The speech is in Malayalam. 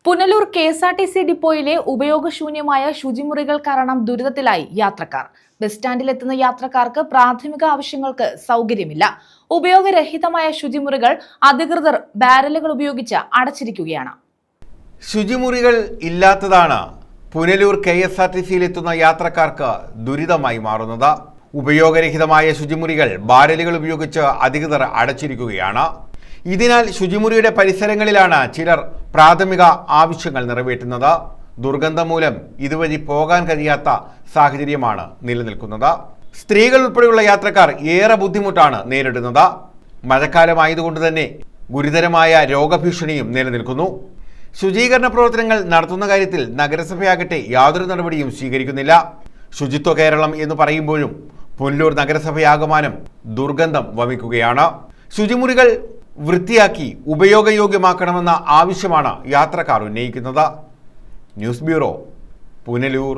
പുനലൂർ കെ.എസ്.ആർ.ടി.സി ഡിപ്പോയിലെ ഉപയോഗശൂന്യമായ ശുചിമുറികൾ കാരണം ദുരിതത്തിലായി യാത്രക്കാർ. ബസ് സ്റ്റാൻഡിലെത്തുന്ന യാത്രക്കാർക്ക് പ്രാഥമിക ആവശ്യങ്ങൾക്ക് സൗകര്യമില്ല. ഉപയോഗരഹിതമായ ശുചിമുറികൾ അധികൃതർ ബാരലുകൾ ഉപയോഗിച്ച് അടച്ചിരിക്കുകയാണ്. ശുചിമുറികൾ ഇല്ലാത്തതാണ് പുനലൂർ കെ.എസ്.ആർ.ടി.സിയിലെത്തുന്ന യാത്രക്കാർക്ക് ദുരിതമായി മാറുന്നത്. ഉപയോഗരഹിതമായ ശുചിമുറികൾ ബാരലുകൾ ഉപയോഗിച്ച് അധികൃതർ അടച്ചിരിക്കുകയാണ്. ഇതിനാൽ ശുചിമുറിയുടെ പരിസരങ്ങളിലാണ് ചിലർ പ്രാഥമിക ആവശ്യങ്ങൾ നിറവേറ്റുന്നത്. ദുർഗന്ധം മൂലം ഇതുവഴി പോകാൻ കഴിയാത്ത സാഹചര്യമാണ് നിലനിൽക്കുന്നത്. സ്ത്രീകൾ ഉൾപ്പെടെയുള്ള യാത്രക്കാർ ഏറെ ബുദ്ധിമുട്ടാണ് നേരിടുന്നത്. മഴക്കാലമായതുകൊണ്ട് തന്നെ ഗുരുതരമായ രോഗഭീഷണിയും നിലനിൽക്കുന്നു. ശുചീകരണ പ്രവർത്തനങ്ങൾ നടത്തുന്ന കാര്യത്തിൽ നഗരസഭയാകട്ടെ യാതൊരു നടപടിയും സ്വീകരിക്കുന്നില്ല. ശുചിത്വ കേരളം എന്ന് പറയുമ്പോഴും പുനലൂർ നഗരസഭയാകമാനം ദുർഗന്ധം വമിക്കുകയാണ്. ശുചിമുറികൾ വൃത്തിയാക്കി ഉപയോഗയോഗ്യമാക്കണമെന്ന ആവശ്യമാണ് യാത്രക്കാർ ഉന്നയിക്കുന്നത്. News bureau, Punalur.